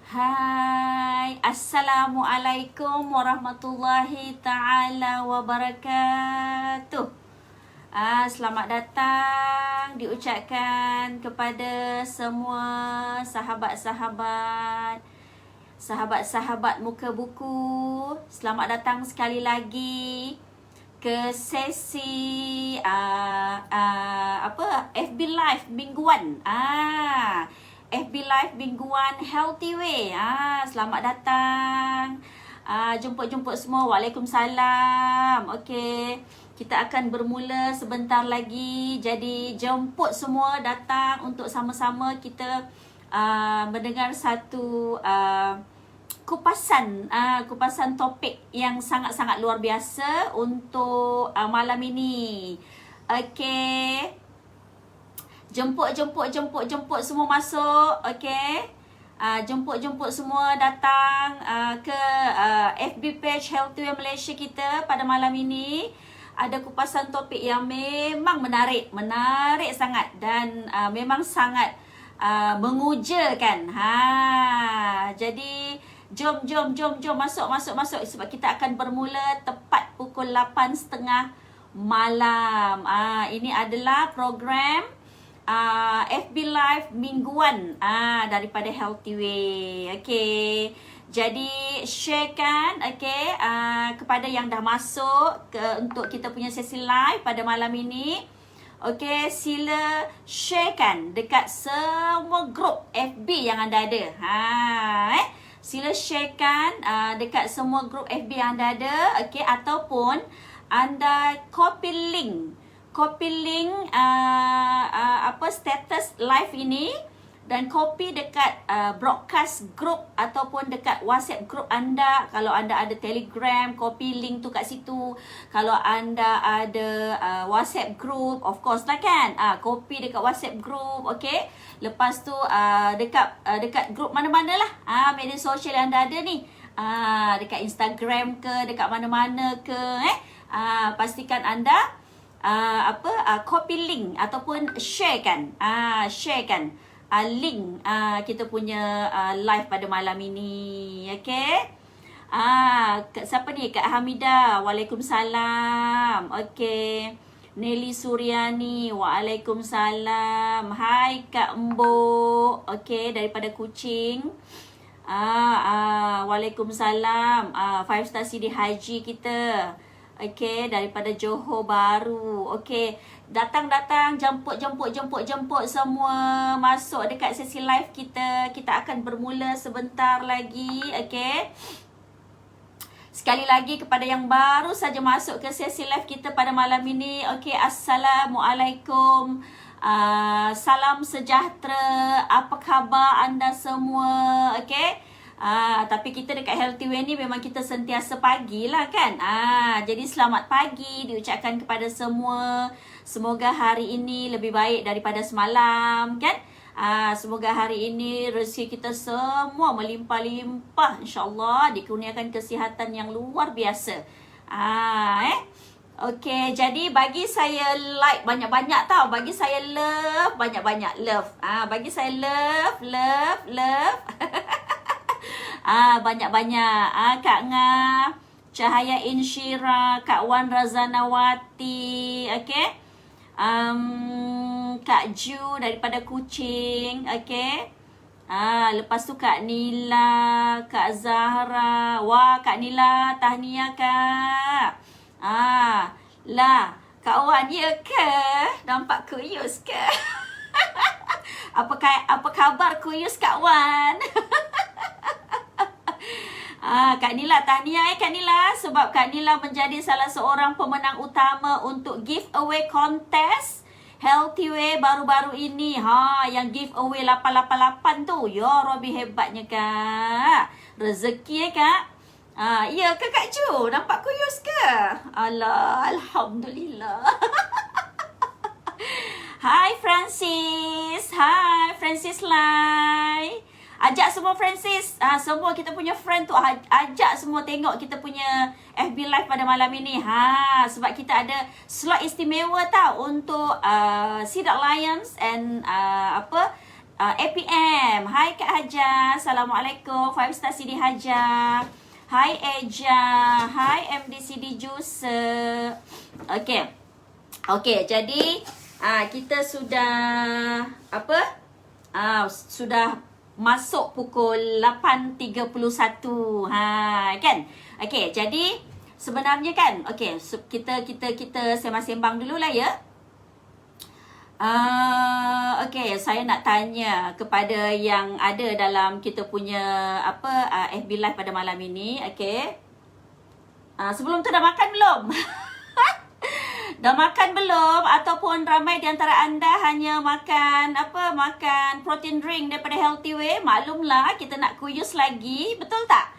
Hai, Assalamualaikum warahmatullahi ta'ala wabarakatuh. Selamat datang diucapkan kepada semua sahabat-sahabat muka buku. Selamat datang sekali lagi ke sesi FB Live mingguan. FB Live mingguan Healthy Way. Selamat datang. Jemput-jemput semua. Waalaikumsalam. Okey. Kita akan bermula sebentar lagi. Jadi jemput semua datang untuk sama-sama kita mendengar satu kupasan topik yang sangat-sangat luar biasa untuk malam ini. Okey. Jemput semua masuk. Okey. Jemput semua datang ke FB page Healthy Way Malaysia kita pada malam ini. Ada kupasan topik yang memang menarik sangat dan memang sangat mengujakan. Jadi jom masuk sebab kita akan bermula tepat pukul 8.30 malam. Ini adalah program FB Live mingguan daripada Healthy Way. Okey. Jadi sharekan kepada yang dah masuk untuk kita punya sesi live pada malam ini. Okey, sila sharekan dekat semua grup FB yang anda ada. Sila sharekan dekat semua grup FB yang anda ada. Okey, ataupun anda copy link status live ini dan copy dekat broadcast group ataupun dekat WhatsApp group anda. Kalau anda ada Telegram, copy link tu kat situ. Kalau anda ada WhatsApp group, of course lah kan, copy dekat WhatsApp group. Okay. Lepas tu dekat group mana-mana lah media sosial yang anda ada ni, dekat Instagram ke, dekat mana-mana ke, pastikan anda copy link ataupun sharekan link kita punya live pada malam ini. Okey. Siapa ni? Kak Hamidah. Waalaikumsalam. Okey. Nelly Suryani. Waalaikumsalam. Hai Kak Mbok. Okey, daripada Kuching. Waalaikumsalam. 5 star CD Haji kita. Okey, daripada Johor Bahru. Okey, datang jemput semua masuk dekat sesi live kita. Kita akan bermula sebentar lagi. Okey. Sekali lagi kepada yang baru saja masuk ke sesi live kita pada malam ini. Okey, Assalamualaikum. Salam sejahtera. Apa khabar anda semua? Okey. Tapi kita dekat Healthy Way ni memang kita sentiasa pagi lah kan. Jadi selamat pagi diucapkan kepada semua. Semoga hari ini lebih baik daripada semalam kan. Semoga hari ini rezeki kita semua melimpah-limpah, InsyaAllah dikurniakan kesihatan yang luar biasa. Okey, jadi bagi saya like banyak-banyak tau. Bagi saya love banyak-banyak love. Bagi saya love banyak-banyak. Kak Nga, Cahaya Insyira, Kak Wan Razanawati, okey. Kak Ju daripada Kuching, okey. Lepas tu Kak Nila, Kak Zahra. Wah, Kak Nila, tahniah Kak. Lah, Kak Wan, ya ke? Nampak kuyus ke? Apa khabar kuyus Kak Wan? Kak Nila, tahniah Kak Nila, sebab Kak Nila menjadi salah seorang pemenang utama untuk giveaway contest Healthy Way baru-baru ini. Yang giveaway 888 tu. Ya Robi, hebatnya Kak. Rezeki Kak. Ya ke Kak Ju? Nampak kuyus ke? Alah, Alhamdulillah. Hai Francis. Hai Francis Lai. Ajak semua Francis, semua kita punya friend tu, ajak semua tengok kita punya FB Live pada malam ini. Sebab kita ada slot istimewa tau untuk Sidak Lions and APM. Hai Kak Haja. Assalamualaikum. 5 star Sidi Haja. Hai Eja. Hai MDCD Juicer. Okey. Okey, jadi kita sudah sudah masuk pukul 8.31. Kan? Okey, jadi sebenarnya kan, okey, kita sembang-sembang dululah ya. Okey, saya nak tanya kepada yang ada dalam kita punya FB Live pada malam ini. Okey. Sebelum tu dah makan belum? Dah makan belum? Ataupun ramai di antara anda hanya makan makan protein drink daripada Healthy Way? Maklumlah, kita nak kuyus lagi, betul tak?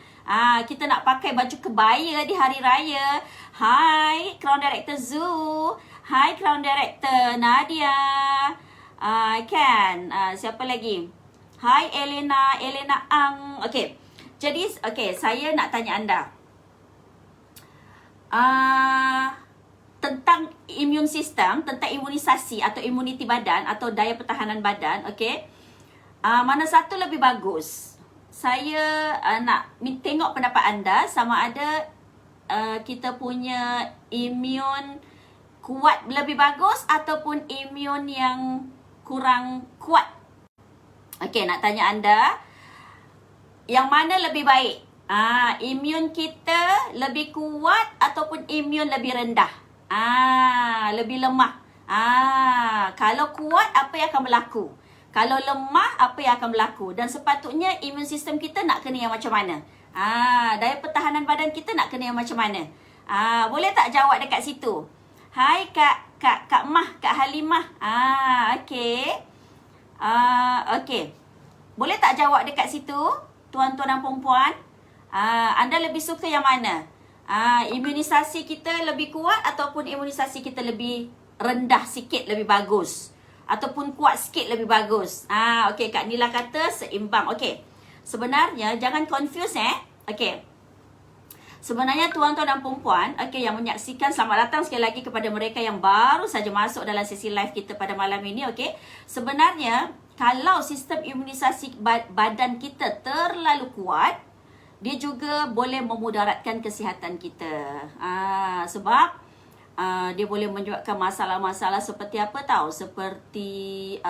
Kita nak pakai baju kebaya di hari raya. Hai Crown Director Zoo. Hai Crown Director Nadia. Siapa lagi? Hai Elena Ang. Okey. Jadi saya nak tanya anda. Tentang immune system, tentang imunisasi atau imuniti badan atau daya pertahanan badan, okey. Mana satu lebih bagus? Saya nak tengok pendapat anda sama ada kita punya imun kuat lebih bagus ataupun imun yang kurang kuat. Okey, nak tanya anda, yang mana lebih baik? Imun kita lebih kuat ataupun imun lebih rendah? Lebih lemah. Kalau kuat, apa yang akan berlaku? Kalau lemah, apa yang akan berlaku? Dan sepatutnya imun sistem kita nak kena yang macam mana? Daya pertahanan badan kita nak kena yang macam mana? Boleh tak jawab dekat situ? Hai Kak Mah, Kak Halimah. Okey. Okey. Boleh tak jawab dekat situ, tuan-tuan dan puan-puan? Anda lebih suka yang mana? Imunisasi kita lebih kuat ataupun imunisasi kita lebih rendah sikit lebih bagus? Ataupun kuat sikit lebih bagus? Okey, Kak Nila kata seimbang. Okey. Sebenarnya jangan confuse Okey. Sebenarnya tuan-tuan dan puan-puan, okey, yang menyaksikan, selamat datang sekali lagi kepada mereka yang baru saja masuk dalam sesi live kita pada malam ini, okey. Sebenarnya kalau sistem imunisasi badan kita terlalu kuat, dia juga boleh memudaratkan kesihatan kita. Sebab dia boleh menyebabkan masalah-masalah seperti apa tahu? Seperti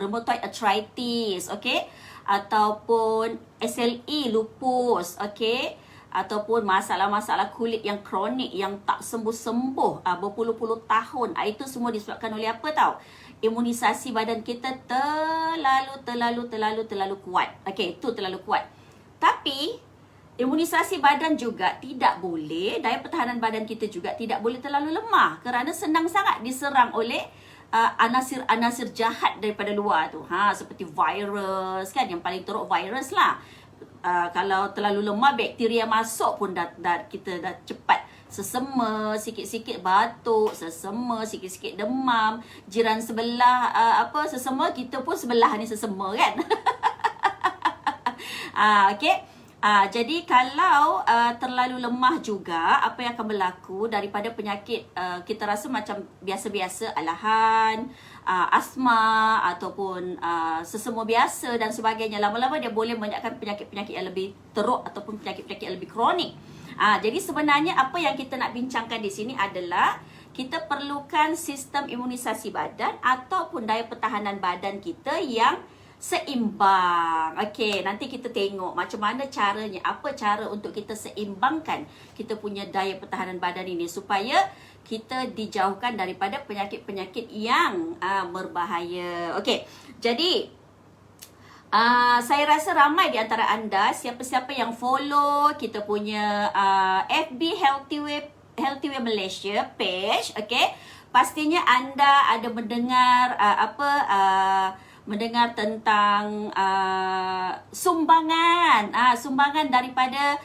rheumatoid arthritis, okey? Ataupun SLE, lupus, okey? Ataupun masalah-masalah kulit yang kronik yang tak sembuh-sembuh berpuluh-puluh tahun. Itu semua disebabkan oleh apa tahu? Imunisasi badan kita terlalu kuat. Okey, itu terlalu kuat. Tapi imunisasi badan juga tidak boleh, daya pertahanan badan kita juga tidak boleh terlalu lemah kerana senang sangat diserang oleh anasir-anasir jahat daripada luar tu. Seperti virus kan, yang paling teruk virus lah. Kalau terlalu lemah, bakteria masuk pun kita dah cepat sesema, sikit-sikit batuk, sesema, sikit-sikit demam. Jiran sebelah sesema, kita pun sebelah ni sesema kan. Okey. Jadi kalau terlalu lemah juga, apa yang akan berlaku daripada penyakit kita rasa macam biasa-biasa, alahan, asma ataupun sesema biasa dan sebagainya, lama-lama dia boleh menyebabkan penyakit-penyakit yang lebih teruk ataupun penyakit-penyakit yang lebih kronik. Jadi sebenarnya apa yang kita nak bincangkan di sini adalah kita perlukan sistem imunisasi badan ataupun daya pertahanan badan kita yang seimbang. Okey, nanti kita tengok macam mana caranya, apa cara untuk kita seimbangkan kita punya daya pertahanan badan ini supaya kita dijauhkan daripada penyakit-penyakit yang berbahaya. Okey, jadi saya rasa ramai di antara anda, siapa-siapa yang follow kita punya FB Healthy Way Malaysia page, okey, pastinya anda ada mendengar mendengar tentang sumbangan daripada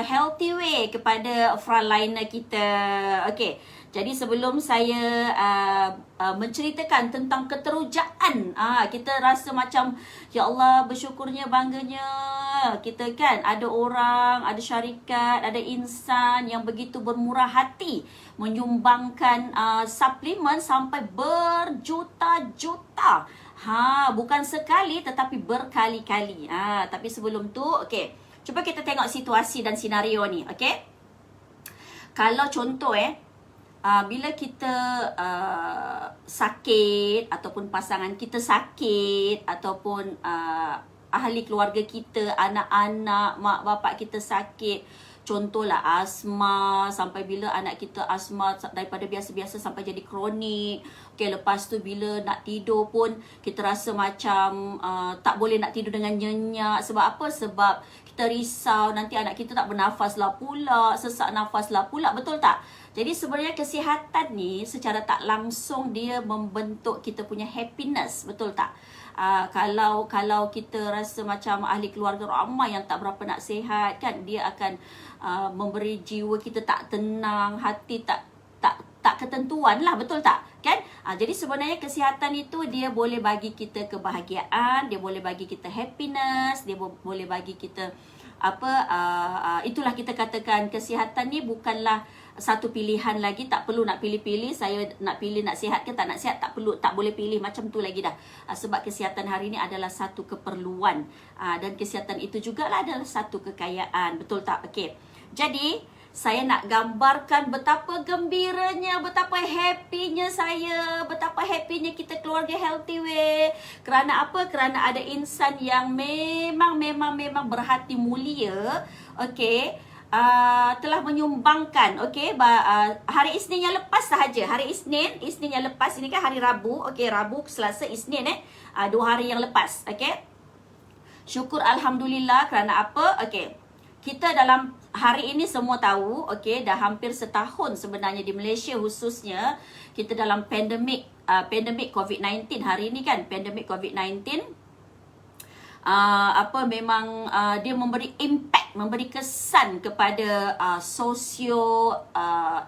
Healthy Way kepada frontliner kita. Okey. Jadi sebelum saya menceritakan tentang keterujaan, kita rasa macam ya Allah, bersyukurnya, bangganya kita kan ada orang, ada syarikat, ada insan yang begitu bermurah hati menyumbangkan suplemen sampai berjuta-juta. Bukan sekali tetapi berkali-kali. Tapi sebelum tu, okey. Cuba kita tengok situasi dan senario ni, okey? Kalau contoh bila kita sakit ataupun pasangan kita sakit ataupun ahli keluarga kita, anak-anak, mak bapak kita sakit. Contohlah asma, sampai bila anak kita asma daripada biasa-biasa sampai jadi kronik. Okay, lepas tu bila nak tidur pun kita rasa macam tak boleh nak tidur dengan nyenyak. Sebab apa? Sebab kita risau nanti anak kita tak bernafas lah pula, sesak nafas lah pula, betul tak? Jadi sebenarnya kesihatan ni secara tak langsung dia membentuk kita punya happiness, betul tak? Kalau kita rasa macam ahli keluarga ramai yang tak berapa nak sihat kan, dia akan memberi jiwa kita tak tenang, hati tak ketentuan lah, betul tak? Kan? Jadi sebenarnya kesihatan itu dia boleh bagi kita kebahagiaan, dia boleh bagi kita happiness, dia boleh bagi kita itulah kita katakan kesihatan ni bukanlah satu pilihan lagi, tak perlu nak pilih-pilih, saya nak pilih nak sihat ke tak nak sihat, tak boleh pilih macam tu lagi dah. Sebab kesihatan hari ni adalah satu keperluan, dan kesihatan itu jugalah adalah satu kekayaan, betul tak? Okey. Jadi saya nak gambarkan betapa gembiranya, betapa happynya saya, betapa happynya kita keluarga Healthy Way. Kerana apa? Kerana ada insan yang memang berhati mulia, okey, telah menyumbangkan, okey, hari Isnin yang lepas sahaja, hari Isnin yang lepas ini kan hari Rabu, okey, Rabu, Selasa, Isnin 2 hari yang lepas, okey. Syukur alhamdulillah. Kerana apa? Okey, kita dalam hari ini semua tahu, okey, dah hampir setahun sebenarnya di Malaysia khususnya kita dalam pandemik COVID-19 hari ini kan, pandemik COVID-19. Memang dia memberi impact, memberi kesan kepada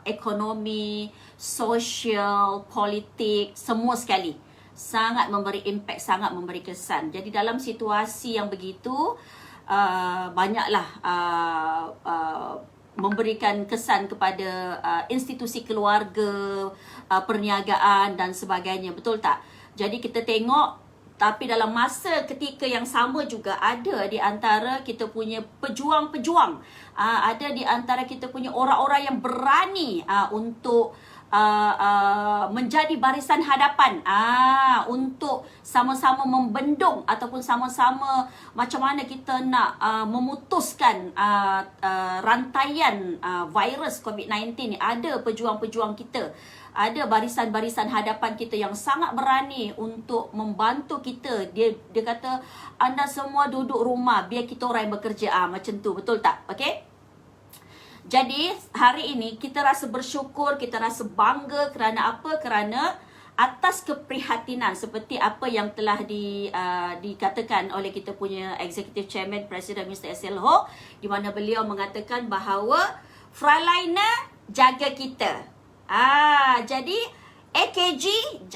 ekonomi, sosial, politik, semua sekali. Sangat memberi impact, sangat memberi kesan. Jadi dalam situasi yang begitu, banyaklah memberikan kesan kepada institusi keluarga, perniagaan dan sebagainya, betul tak? Jadi kita tengok, tapi dalam masa ketika yang sama juga ada di antara kita punya pejuang-pejuang, ada di antara kita punya orang-orang yang berani untuk menjadi barisan hadapan, untuk sama-sama membendung ataupun sama-sama macam mana kita nak memutuskan rantaian virus COVID-19 ni. Ada pejuang-pejuang kita, ada barisan-barisan hadapan kita yang sangat berani untuk membantu kita. Dia kata, anda semua duduk rumah, biar kita orang yang bekerja, macam tu, betul tak? Okey. Jadi hari ini kita rasa bersyukur, kita rasa bangga. Kerana apa? Kerana atas keprihatinan seperti apa yang telah dikatakan oleh kita punya Executive Chairman Presiden Mr. SL Ho, di mana beliau mengatakan bahawa Frontliner jaga kita. Jadi AKG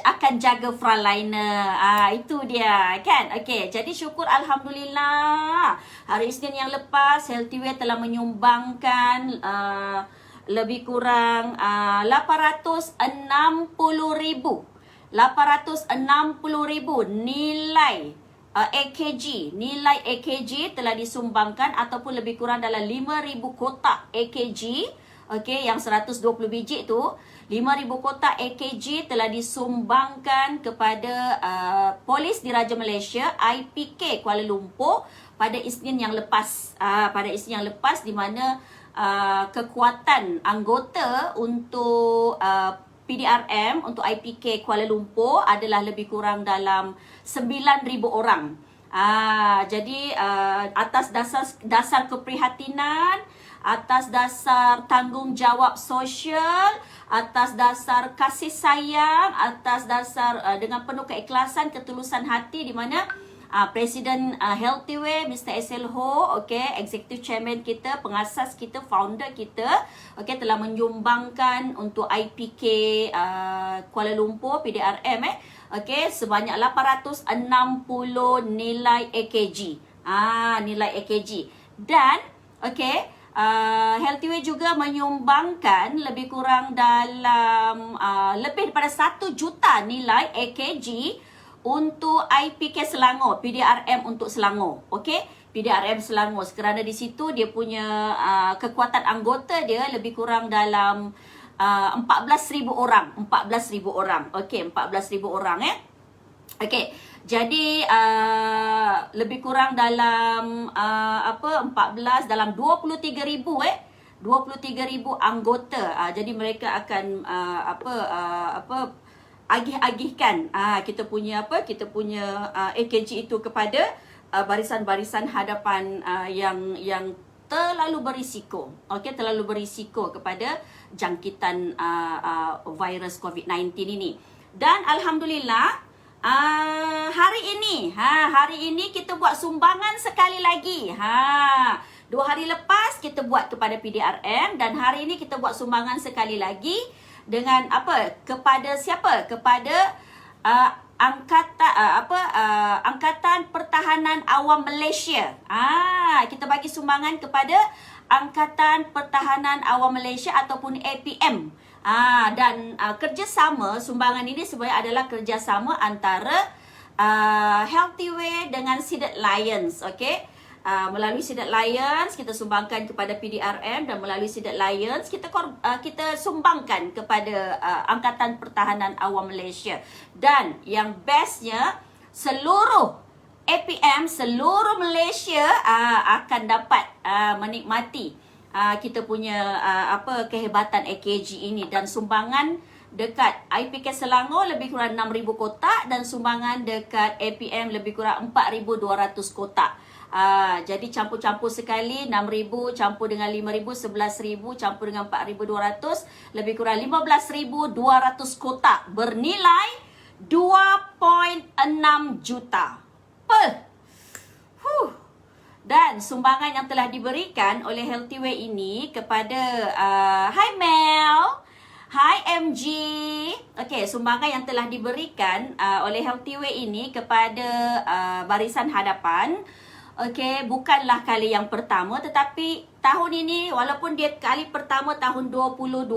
akan jaga Frontliner. Itu dia kan. Okey, jadi syukur alhamdulillah. Hari Isnin yang lepas Healthy Way telah menyumbangkan lebih kurang 860,000 nilai AKG. Nilai AKG telah disumbangkan ataupun lebih kurang dalam 5,000 kotak AKG. Okey, yang 120 biji tu, 5,000 kotak AKG telah disumbangkan kepada polis diraja Malaysia IPK Kuala Lumpur pada Isnin yang lepas. Di mana kekuatan anggota untuk PDRM untuk IPK Kuala Lumpur adalah lebih kurang dalam 9,000 orang. Jadi atas dasar keprihatinan, atas dasar tanggungjawab sosial, atas dasar kasih sayang, atas dasar dengan penuh keikhlasan, ketulusan hati, di mana Presiden Healthy Way Mr. SL Ho, okey, Executive Chairman kita, pengasas kita, founder kita, okey, telah menyumbangkan untuk IPK Kuala Lumpur PDRM okey, sebanyak 860 nilai AKG. Nilai AKG. Dan okey, Healthy Way juga menyumbangkan lebih kurang dalam lebih daripada 1 juta nilai AKG untuk IPK Selangor, PDRM untuk Selangor. Okey, PDRM Selangor kerana di situ dia punya kekuatan anggota dia lebih kurang dalam 14,000 orang. 14,000 orang. Okey, 14,000 orang Okey. Jadi lebih kurang dalam 14 dalam 23,000 23,000 anggota. Jadi mereka akan agih-agihkan kita punya AKG itu kepada barisan-barisan hadapan yang terlalu berisiko. Okey, terlalu berisiko kepada jangkitan virus COVID-19 ini. Dan alhamdulillah hari ini kita buat sumbangan sekali lagi. 2 hari lepas kita buat kepada PDRM dan hari ini kita buat sumbangan sekali lagi dengan kepada siapa? Kepada Angkatan Pertahanan Awam Malaysia. Kita bagi sumbangan kepada Angkatan Pertahanan Awam Malaysia ataupun APM. Dan kerjasama sumbangan ini sebenarnya adalah kerjasama antara Healthy Way dengan Seeded Lions. Okey. Melalui Seeded Lions kita sumbangkan kepada PDRM dan melalui Seeded Lions kita sumbangkan kepada Angkatan Pertahanan Awam Malaysia. Dan yang bestnya seluruh APM seluruh Malaysia akan dapat menikmati kita punya kehebatan AKG ini. Dan sumbangan dekat IPK Selangor lebih kurang 6,000 kotak dan sumbangan dekat APM lebih kurang 4,200 kotak. Jadi campur-campur sekali 6,000 campur dengan 5,000 11,000 campur dengan 4,200 lebih kurang 15,200 kotak bernilai 2.6 juta. Dan sumbangan yang telah diberikan oleh Healthy Way ini kepada Hi Mel, Hi MG. Okey, sumbangan yang telah diberikan oleh Healthy Way ini kepada barisan hadapan. Okey, bukanlah kali yang pertama tetapi tahun ini walaupun dia kali pertama tahun 2021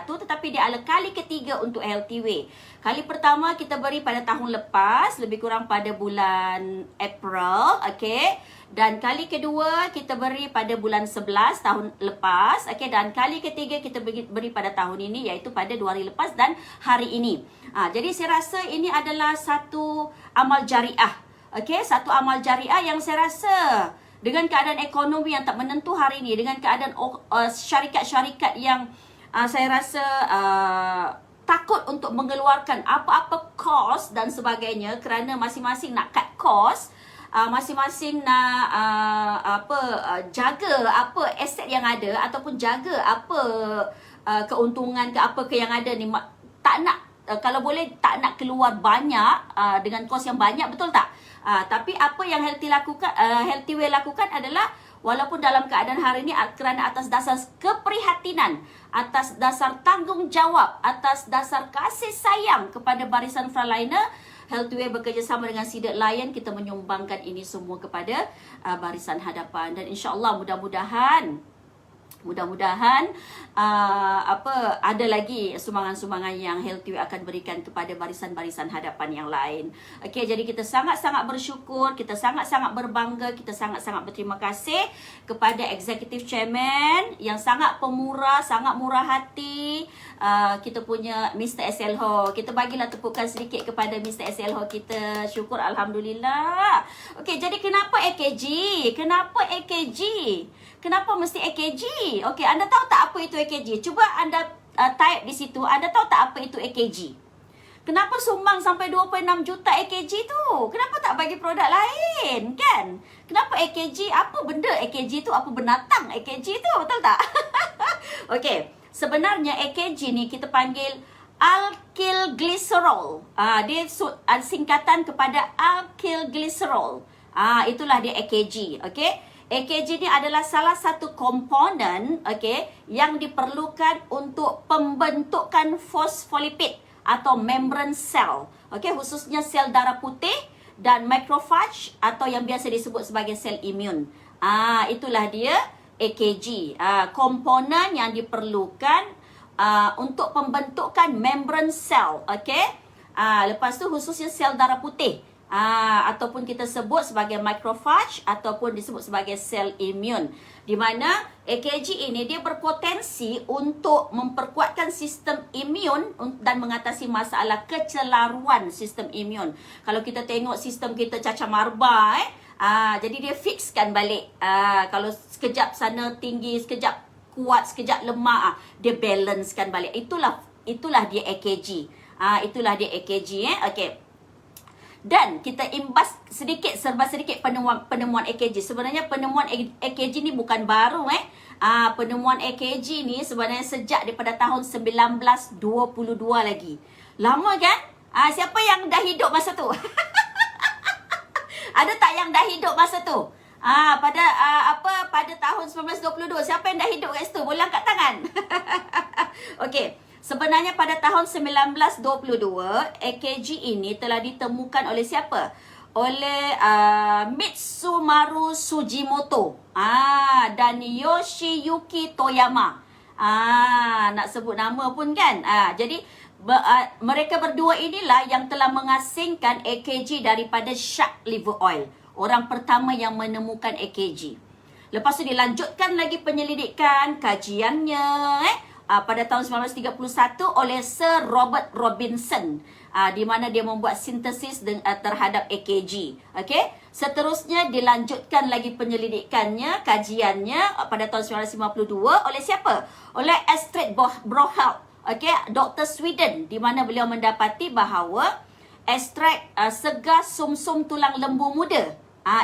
tetapi dia adalah kali ketiga untuk Healthy Way. Kali pertama kita beri pada tahun lepas lebih kurang pada bulan April, okey. Dan kali kedua kita beri pada bulan 11 tahun lepas, okey, dan kali ketiga kita beri pada tahun ini iaitu pada 2 hari lepas dan hari ini. Jadi saya rasa ini adalah satu amal jariah. Okey, satu amal jariah yang saya rasa dengan keadaan ekonomi yang tak menentu hari ini, dengan keadaan syarikat-syarikat yang saya rasa takut untuk mengeluarkan apa-apa kos dan sebagainya kerana masing-masing nak cut kos, masing-masing nak jaga apa aset yang ada ataupun jaga apa keuntungan ke apa ke yang ada ni, tak nak kalau boleh tak nak keluar banyak dengan kos yang banyak, betul tak? Tapi apa yang Healthy Way lakukan adalah walaupun dalam keadaan hari ini kerana atas dasar keprihatinan, atas dasar tanggungjawab, atas dasar kasih sayang kepada barisan frontliner, Healthy Way bekerjasama dengan Seeded Lion kita menyumbangkan ini semua kepada barisan hadapan. Dan insya-Allah mudah-mudahan ada lagi sumbangan-sumbangan yang Healthy Way akan berikan kepada barisan-barisan hadapan yang lain. Okey, jadi kita sangat-sangat bersyukur, kita sangat-sangat berbangga, kita sangat-sangat berterima kasih kepada Executive Chairman yang sangat pemurah, sangat murah hati, kita punya Mr. SL Ho. Kita bagilah tepukan sedikit kepada Mr. SL Ho kita. Syukur alhamdulillah. Okey, jadi kenapa AKG? Kenapa AKG? Kenapa mesti AKG? Okey, anda tahu tak apa itu AKG? Cuba anda type di situ. Anda tahu tak apa itu AKG? Kenapa sumbang sampai 2.6 juta AKG tu? Kenapa tak bagi produk lain? Kan? Kenapa AKG? Apa benda AKG tu? Apa binatang AKG tu? Betul tak? Okey, sebenarnya AKG ni kita panggil alkylglycerol. Dia singkatan kepada alkylglycerol. Itulah dia AKG. Okey. AKG ni adalah salah satu komponen, okey, yang diperlukan untuk pembentukan fosfolipid atau membran sel. Okey, khususnya sel darah putih dan macrophage atau yang biasa disebut sebagai sel imun. Itulah dia AKG. Komponen yang diperlukan untuk pembentukan membran sel, okey. Lepas tu khususnya sel darah putih. Ataupun kita sebut sebagai macrophage ataupun disebut sebagai sel imun, di mana AKG ini dia berpotensi untuk memperkuatkan sistem imun dan mengatasi masalah kecelaruan sistem imun. Kalau kita tengok sistem kita cacar marba, jadi dia fixkan balik. Kalau sekejap sana tinggi, sekejap kuat, sekejap lemah, dia balancekan balik. Itulah dia AKG. Itulah dia AKG. Okey. Dan kita imbas serba sedikit penemuan AKG. Sebenarnya penemuan AKG ni bukan baru. Penemuan AKG ni sebenarnya sejak daripada tahun 1922 lagi. Lama kan? Siapa yang dah hidup masa tu? Ada tak yang dah hidup masa tu? Pada tahun 1922, siapa yang dah hidup kat situ? Boleh angkat tangan. Okey. Sebenarnya pada tahun 1922, AKG ini telah ditemukan oleh siapa? Oleh Mitsumaru Sujimoto dan Yoshiyuki Toyama. Nak sebut nama pun kan? Jadi mereka berdua inilah yang telah mengasingkan AKG daripada shark liver oil. Orang pertama yang menemukan AKG. Lepas tu dilanjutkan lagi penyelidikan, kajiannya pada tahun 1931 oleh Sir Robert Robinson, di mana dia membuat sintesis terhadap AKG. Okey, seterusnya dilanjutkan lagi penyelidikannya, kajiannya pada tahun 1952 oleh siapa? Oleh Astrid Brohelt, okey, Dr. Sweden, di mana beliau mendapati bahawa ekstrak segar sumsum tulang lembu muda,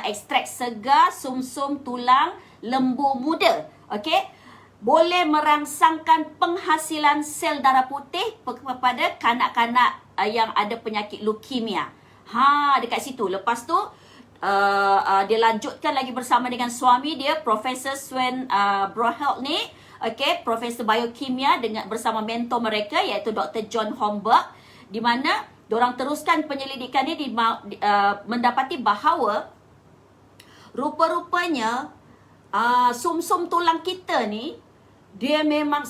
ekstrak segar sumsum tulang lembu muda, okey, boleh merangsangkan penghasilan sel darah putih kepada kanak-kanak yang ada penyakit leukemia. Dekat situ. Lepas tu dia lanjutkan lagi bersama dengan suami dia, Profesor Sven Brohelt ni, okey, Profesor Biokimia dengan bersama mentor mereka iaitu Dr. John Homburg, di mana diorang teruskan penyelidikan ni mendapati bahawa rupa-rupanya sumsum tulang kita ni dia memang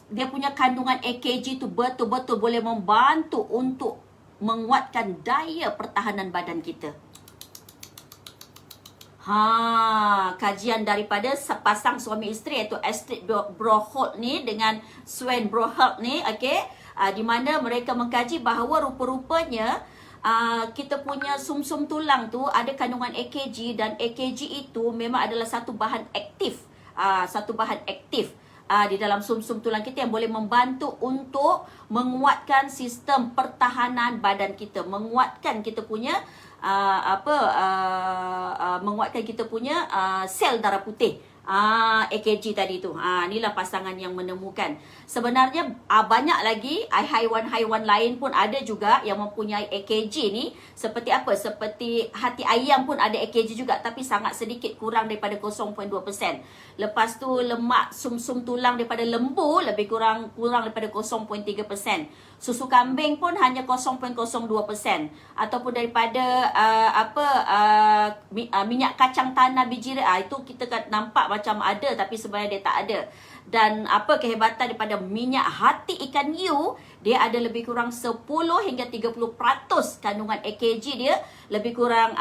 dia punya kandungan AKG tu betul-betul boleh membantu untuk menguatkan daya pertahanan badan kita. Kajian daripada sepasang suami isteri iaitu Astrid Brohelt ni dengan Sven Brohelt ni, okey, di mana mereka mengkaji bahawa rupa-rupanya kita punya sumsum tulang tu ada kandungan AKG, dan AKG itu memang adalah satu bahan aktif. Di dalam sumsum tulang kita yang boleh membantu untuk menguatkan sistem pertahanan badan kita, menguatkan kita punya sel darah putih. AKG tadi tu. Inilah pasangan yang menemukan. Sebenarnya banyak lagi haiwan-haiwan lain pun ada juga yang mempunyai AKG ni. Seperti apa? Seperti hati ayam pun ada AKG juga, tapi sangat sedikit, kurang daripada 0.2%. Lepas tu lemak sumsum tulang daripada lembu lebih kurang daripada 0.3%. Susu kambing pun hanya 0.02%. Ataupun daripada minyak kacang tanah biji itu kita nampak macam ada, tapi sebenarnya dia tak ada. Dan kehebatan daripada minyak hati ikan hiu, dia ada lebih kurang 10 hingga 30% kandungan AKG dia, lebih kurang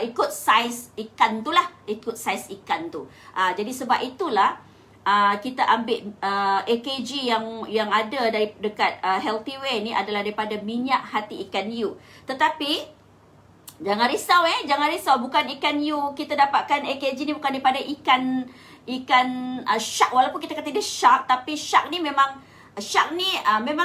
ikut saiz ikan tu lah, jadi sebab itulah kita ambil AKG yang ada dekat Healthy Way ni adalah daripada minyak hati ikan hiu. Tetapi jangan risau, bukan ikan hiu kita dapatkan AKG ni, bukan daripada ikan shark. Walaupun kita kata dia shark, tapi shark ni memang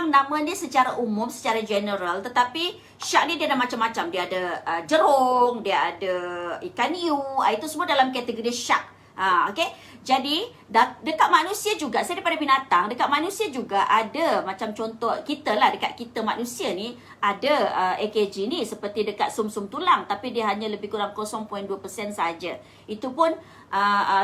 nama dia secara umum, secara general. Tetapi shark ni dia ada macam-macam. Dia ada jerung, dia ada ikan hiu, itu semua dalam kategori shark. Okay. Jadi dekat manusia juga, saya daripada binatang, dekat manusia juga ada macam contoh kita lah, dekat kita manusia ni ada AKG ni seperti dekat sumsum tulang, tapi dia hanya lebih kurang 0.2% saja. Itu pun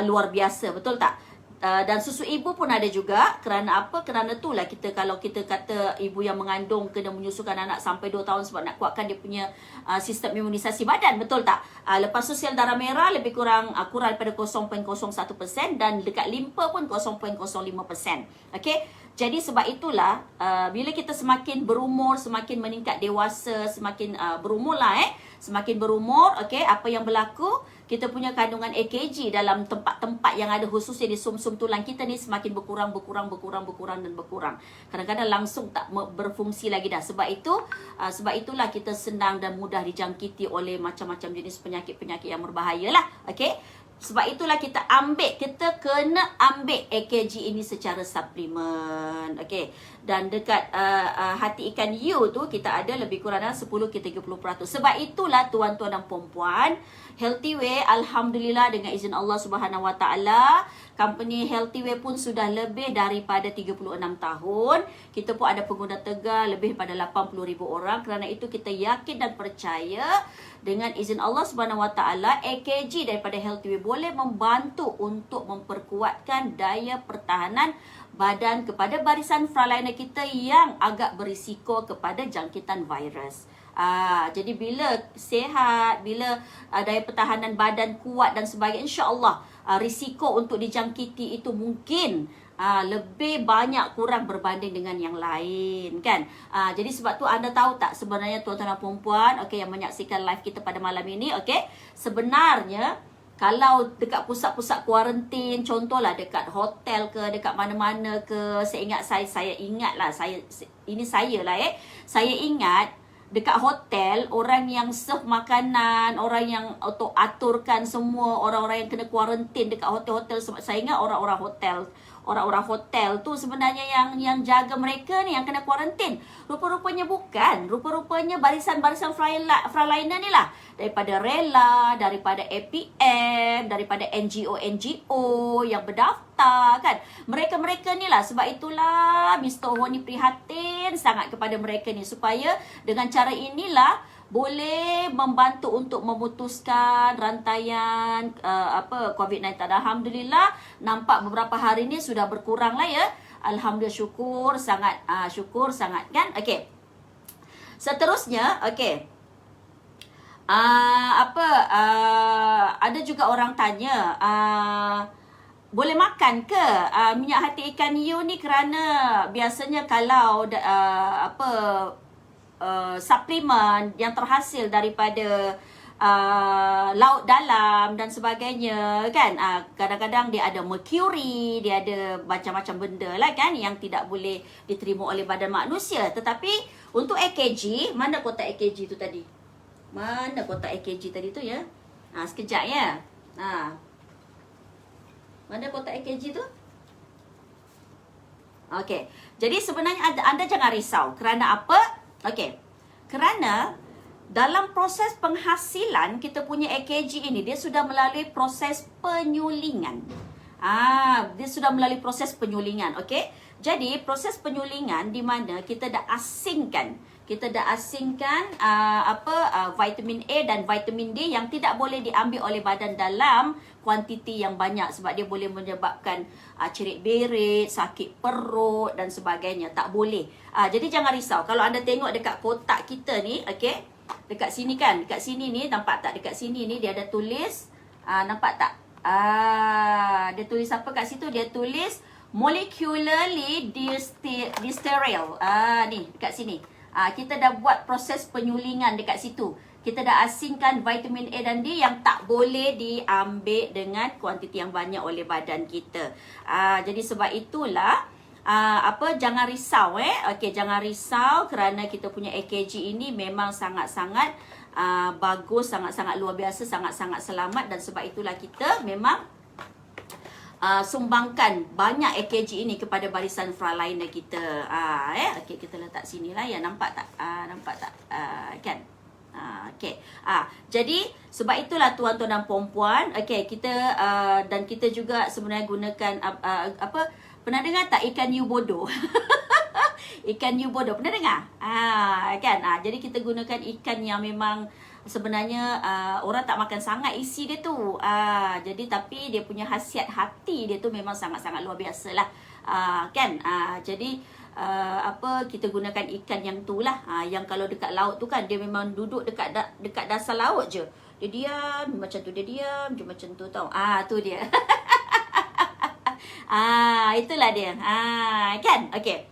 luar biasa, betul tak? Dan susu ibu pun ada juga. Kerana apa? Kerana itulah kalau kita kata ibu yang mengandung kena menyusukan anak sampai 2 tahun sebab nak kuatkan dia punya sistem imunisasi badan, betul tak? Lepas tu sel darah merah lebih kurang daripada 0.01%, dan dekat limpa pun 0.05%. Okey. Jadi sebab itulah bila kita semakin berumur, semakin meningkat dewasa, semakin berumur lah semakin berumur, okey, apa yang berlaku? Kita punya kandungan AKG dalam tempat-tempat yang ada khususnya di sum-sum tulang kita ni semakin berkurang. Kadang-kadang langsung tak berfungsi lagi dah. Sebab itulah kita senang dan mudah dijangkiti oleh macam-macam jenis penyakit-penyakit yang berbahaya lah. Okey. Sebab itulah kita kena ambil AKG ini secara suplemen. Okey. Dan dekat hati ikan you tu kita ada lebih kurang 10 ke 30%. Sebab itulah tuan-tuan dan puan-puan, Healthy Way, alhamdulillah dengan izin Allah Subhanahu Wa Taala, company Healthy Way pun sudah lebih daripada 36 tahun. Kita pun ada pengguna tegar lebih pada 80,000 orang. Kerana itu kita yakin dan percaya dengan izin Allah Subhanahu Wa Taala, AKG daripada Healthy Way boleh membantu untuk memperkuatkan daya pertahanan badan kepada barisan frontliner kita yang agak berisiko kepada jangkitan virus. Jadi bila sihat, bila daya pertahanan badan kuat dan sebagainya, insya-Allah risiko untuk dijangkiti itu mungkin lebih banyak kurang berbanding dengan yang lain kan. Jadi sebab tu anda tahu tak sebenarnya tuan-tuan dan puan-puan, okey, yang menyaksikan live kita pada malam ini, okey, sebenarnya kalau dekat pusat-pusat kuarantin, contohlah dekat hotel ke, dekat mana-mana ke, saya ingat lah, saya ingat dekat hotel, orang yang serve makanan, orang yang aturkan semua, orang-orang yang kena kuarantin dekat hotel-hotel, saya ingat orang-orang hotel tu sebenarnya yang jaga mereka ni yang kena kuarantin. Rupa-rupanya bukan. Rupa-rupanya barisan-barisan frontliner ni lah. Daripada rela, daripada APM, daripada NGO yang berdaftar kan. Mereka-mereka ni lah. Sebab itulah Mr. Ho ni prihatin sangat kepada mereka ni. Supaya dengan cara inilah boleh membantu untuk memutuskan rantaian COVID-19. Alhamdulillah, nampak beberapa hari ni sudah berkurang lah ya. Alhamdulillah, syukur sangat kan. Okey. Seterusnya, okey. Ada juga orang tanya, boleh makan ke minyak hati ikan hiu ni? Kerana biasanya kalau suplemen yang terhasil daripada laut dalam dan sebagainya kan, kadang-kadang dia ada mercury, dia ada macam-macam benda lah kan yang tidak boleh diterima oleh badan manusia. Tetapi untuk AKG, mana kotak AKG tu tadi? Mana kotak AKG tadi tu ya? Sekejap ya. Mana kotak AKG tu? Okey. Jadi sebenarnya anda jangan risau. Kerana apa? Okey. Kerana dalam proses penghasilan kita punya AKG ini, dia sudah melalui proses penyulingan. Dia sudah melalui proses penyulingan, okey? Jadi proses penyulingan di mana kita dah asingkan vitamin A dan vitamin D yang tidak boleh diambil oleh badan dalam kuantiti yang banyak sebab dia boleh menyebabkan cerit-berit, sakit perut dan sebagainya. Tak boleh. Jadi jangan risau. Kalau anda tengok dekat kotak kita ni, okey, dekat sini kan, dekat sini ni, nampak tak? Dekat sini ni dia ada tulis, nampak tak? Dia tulis apa kat situ? Dia tulis molecularly disterile. Ni dekat sini. Kita dah buat proses penyulingan dekat situ. Kita dah asingkan vitamin A dan D yang tak boleh diambil dengan kuantiti yang banyak oleh badan kita. Jadi sebab itulah jangan risau Okey, jangan risau kerana kita punya AKG ini memang sangat-sangat bagus, sangat-sangat luar biasa, sangat-sangat selamat dan sebab itulah kita memang sumbangkan banyak AKG ini kepada barisan frontliner kita. Okey, kita letak sini lah ya. Nampak tak? Nampak tak? Kan? Okey. Jadi sebab itulah tuan-tuan dan puan-puan, okey, kita dan kita juga sebenarnya gunakan pernah dengar tak ikan hiu bodoh? Ikan hiu bodoh pernah dengar? Kan? Jadi kita gunakan ikan yang memang sebenarnya orang tak makan sangat isi dia tu. Jadi tapi dia punya khasiat hati dia tu memang sangat-sangat luar biasa lah. Kan? Jadi kita gunakan ikan yang tu lah. Yang kalau dekat laut tu kan dia memang duduk dekat dasar laut je. Dia diam macam tu, dia diam je macam tu tau. Tu dia. Itulah dia. Kan? Okey.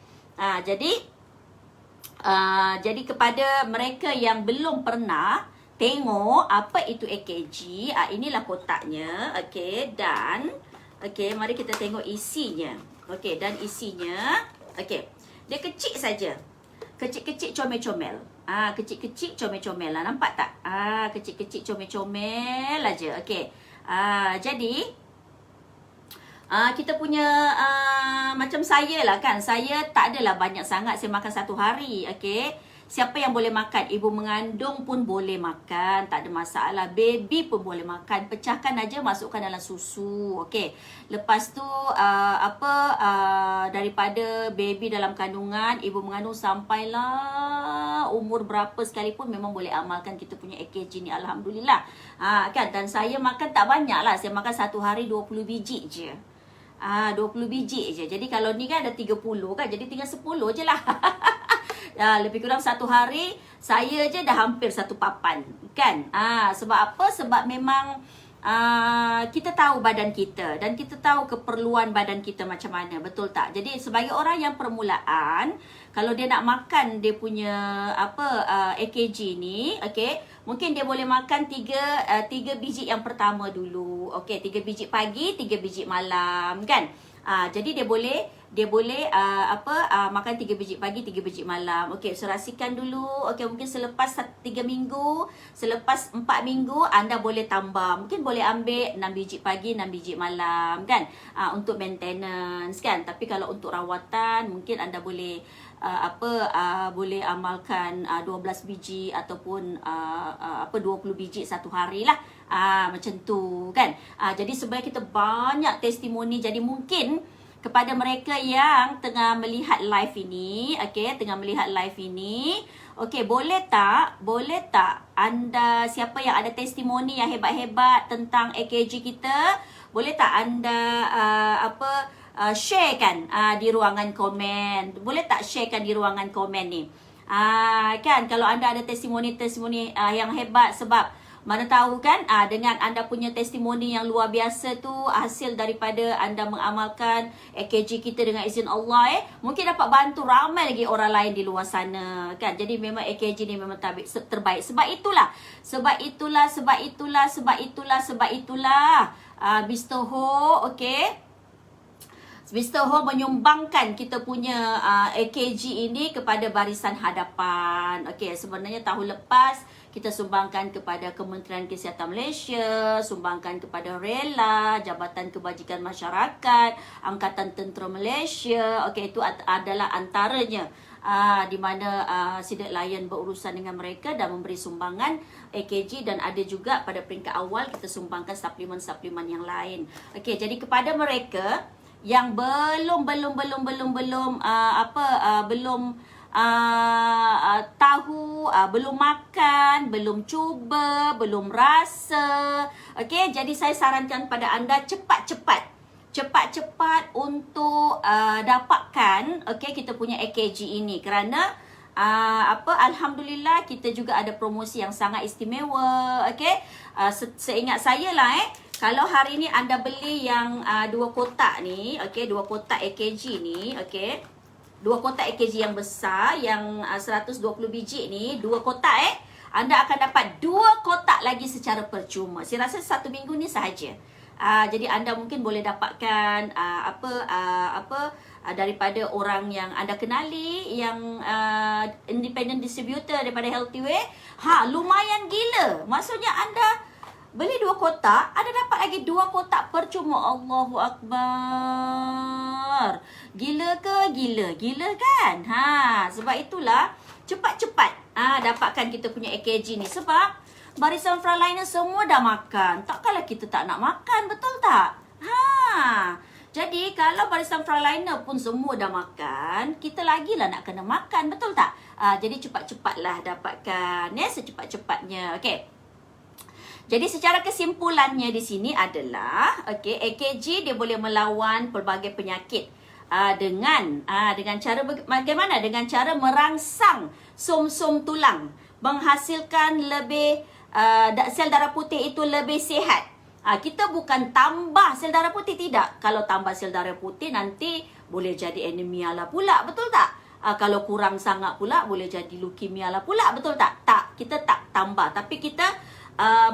Jadi kepada mereka yang belum pernah tengok apa itu AKG, inilah kotaknya. Okey, dan okey, mari kita tengok isinya. Okey, dan isinya, okey, dia kecil saja. Kecil-kecil comel-comel. Kecil-kecil comel-comel lah. Nampak tak? Kecil-kecil comel-comel aja. Okey. Jadi kita punya macam saya lah kan. Saya tak adalah banyak sangat saya makan satu hari. Okey. Siapa yang boleh makan? Ibu mengandung pun boleh makan, tak ada masalah. Baby pun boleh makan. Pecahkan aja, masukkan dalam susu. Okey. Lepas tu daripada baby dalam kandungan, ibu mengandung sampailah umur berapa sekalipun memang boleh amalkan kita punya AKG ni, alhamdulillah. Kan, dan saya makan tak banyak lah. Saya makan satu hari 20 biji je. 20 biji je. Jadi kalau ni kan ada 30 kan, jadi tinggal 10 je lah. Lebih kurang satu hari saya je dah hampir satu papan kan. Sebab apa? Sebab memang kita tahu badan kita dan kita tahu keperluan badan kita macam mana, betul tak? Jadi sebagai orang yang permulaan, kalau dia nak makan dia punya AKG ni, okey, mungkin dia boleh makan 3 biji yang pertama dulu. Okey, 3 biji pagi, 3 biji malam kan. Jadi dia boleh makan 3 biji pagi, 3 biji malam. Okey, so rahsikan dulu. Okey, mungkin selepas 3 minggu, selepas 4 minggu anda boleh tambah. Mungkin boleh ambil 6 biji pagi, 6 biji malam kan. Untuk maintenance kan. Tapi kalau untuk rawatan mungkin anda boleh boleh amalkan 12 biji ataupun 20 biji satu hari lah. Macam tu kan. Jadi sebenarnya kita banyak testimoni. Jadi mungkin kepada mereka yang tengah melihat live ini, okey, okey, boleh tak anda, siapa yang ada testimoni yang hebat-hebat tentang AKG kita, boleh tak anda sharekan di ruangan komen. Boleh tak sharekan di ruangan komen ni? Kan, kalau anda ada testimoni yang hebat, sebab mana tahu kan, dengan anda punya testimoni yang luar biasa tu, hasil daripada anda mengamalkan AKG kita dengan izin Allah, mungkin dapat bantu ramai lagi orang lain di luar sana kan. Jadi memang AKG ni memang terbaik. Sebab itulah Mr. Ho, okey, Mr. Ho menyumbangkan kita punya AKG ini kepada Barisan Hadapan. Okey, sebenarnya tahun lepas kita sumbangkan kepada Kementerian Kesihatan Malaysia, sumbangkan kepada RELA, Jabatan Kebajikan Masyarakat, Angkatan Tentera Malaysia. Okey, itu adalah antaranya di mana Sidek Lion berurusan dengan mereka dan memberi sumbangan AKG, dan ada juga pada peringkat awal kita sumbangkan suplemen-suplemen yang lain. Okey, jadi kepada mereka yang belum tahu, belum makan, belum cuba, belum rasa. Okey, jadi saya sarankan pada anda cepat-cepat untuk dapatkan kita punya AKG ini, kerana alhamdulillah kita juga ada promosi yang sangat istimewa. Okey, seingat saya lah kalau hari ni anda beli yang 2 kotak ni, okey, 2 kotak AKG ni, okey, 2 kotak AKG yang besar yang 120 biji ni, 2 kotak anda akan dapat 2 kotak lagi secara percuma. Saya rasa 1 minggu ni sahaja. Jadi anda mungkin boleh dapatkan daripada orang yang anda kenali, yang independent distributor daripada Healthyway. Lumayan gila. Maksudnya anda beli 2 kotak, ada dapat lagi 2 kotak percuma. Allahu Akbar. Gila ke? Gila kan? Sebab itulah cepat-cepat dapatkan kita punya AKG ni. Sebab barisan frontliner semua dah makan. Takkanlah kita tak nak makan, betul tak? Jadi kalau barisan frontliner pun semua dah makan, kita lagi lah nak kena makan, betul tak? Jadi cepat-cepatlah dapatkan, secepat-cepatnya. Okey. Jadi secara kesimpulannya di sini adalah AKG dia boleh melawan pelbagai penyakit dengan cara bagaimana? Dengan cara merangsang som-som tulang, menghasilkan lebih sel darah putih itu lebih sihat. Kita bukan tambah sel darah putih, tidak. Kalau tambah sel darah putih nanti boleh jadi anemia lah pula, betul tak? Kalau kurang sangat pula boleh jadi leukemia lah pula, betul tak? Tak, kita tak tambah, tapi kita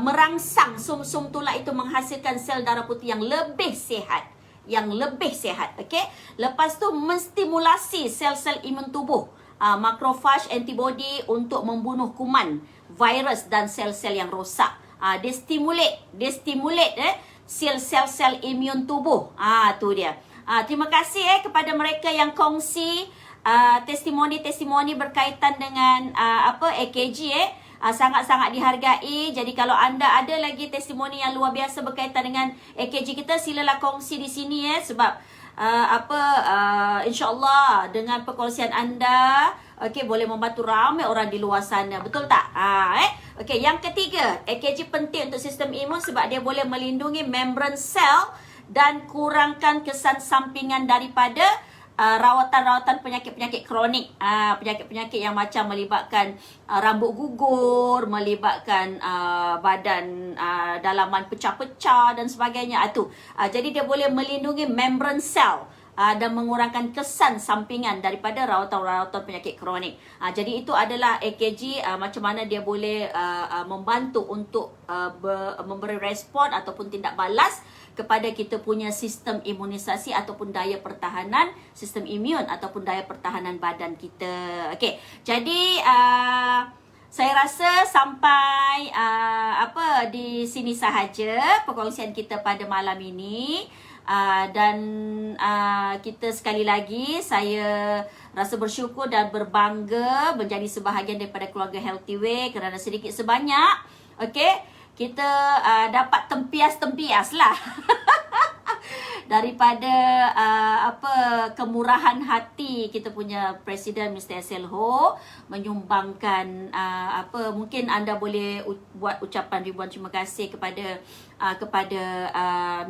merangsang sum-sum tulang itu menghasilkan sel darah putih yang lebih sihat. Yang lebih sihat, okey? Lepas tu menstimulasi sel-sel imun tubuh, makrofage antibody untuk membunuh kuman, virus dan sel-sel yang rosak. Dia stimulate sel-sel imun tubuh. Tu dia. Terima kasih kepada mereka yang kongsi testimoni-testimoni berkaitan dengan AKG sangat-sangat dihargai. Jadi kalau anda ada lagi testimoni yang luar biasa berkaitan dengan AKG kita, silalah kongsi di sini sebab insya-Allah dengan perkongsian anda boleh membantu ramai orang di luar sana, betul tak? Yang ketiga, AKG penting untuk sistem imun sebab dia boleh melindungi membran sel dan kurangkan kesan sampingan daripada rawatan-rawatan penyakit-penyakit kronik, penyakit-penyakit yang macam melibatkan rambut gugur, melibatkan badan dalaman pecah-pecah dan sebagainya. Jadi dia boleh melindungi membran sel dan mengurangkan kesan sampingan daripada rawatan-rawatan penyakit kronik. Jadi itu adalah AKG, macam mana dia boleh membantu untuk memberi respon ataupun tindak balas kepada kita punya sistem imunisasi ataupun daya pertahanan, sistem imun ataupun daya pertahanan badan kita. Jadi saya rasa sampai di sini sahaja perkongsian kita pada malam ini. Dan kita sekali lagi, saya rasa bersyukur dan berbangga menjadi sebahagian daripada keluarga Healthy Way kerana sedikit sebanyak kita dapat tempias-tempias lah daripada kemurahan hati kita punya Presiden Mr. SL Ho menyumbangkan mungkin anda boleh buat ucapan ribuan terima kasih kepada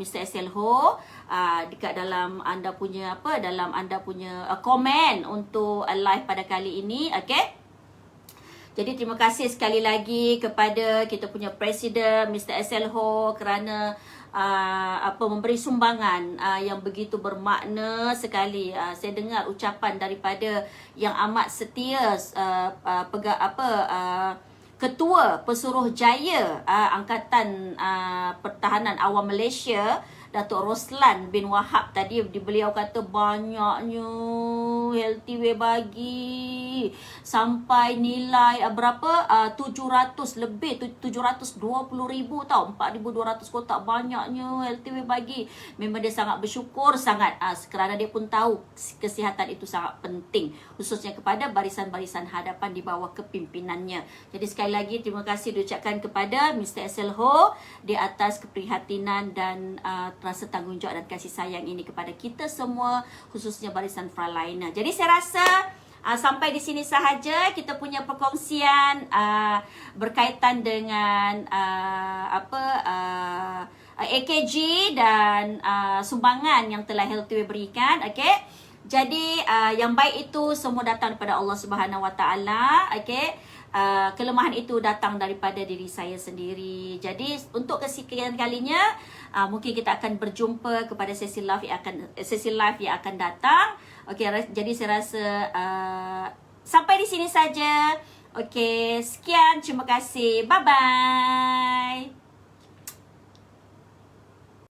Mr. SL Ho dekat dalam anda punya komen untuk live pada kali ini. Jadi terima kasih sekali lagi kepada kita punya Presiden Mr. SL Ho kerana memberi sumbangan yang begitu bermakna sekali. Saya dengar ucapan daripada yang amat setia Ketua Pesuruhjaya Angkatan Pertahanan Awam Malaysia, Datuk Roslan bin Wahab tadi. Beliau kata banyaknya Healthy Way bagi sampai nilai berapa 700 lebih 720,000 tau, 4,200 kotak. Banyaknya Healthy Way bagi. Memang dia sangat bersyukur sangat kerana dia pun tahu kesihatan itu sangat penting, khususnya kepada barisan-barisan hadapan di bawah kepimpinannya. Jadi sekali lagi terima kasih diucapkan kepada Mr. SL Ho di atas keprihatinan dan rasa tanggungjawab dan kasih sayang ini kepada kita semua, khususnya barisan frontliner. Jadi saya rasa sampai di sini sahaja kita punya perkongsian berkaitan dengan AKG dan sumbangan yang telah Healthy Way berikan. Jadi yang baik itu semua datang daripada Allah Subhanahu Wa Taala. Kelemahan itu datang daripada diri saya sendiri. Jadi untuk kesekian kalinya mungkin kita akan berjumpa kepada sesi live yang akan datang. Jadi saya rasa sampai di sini saja. Sekian, terima kasih. Bye bye.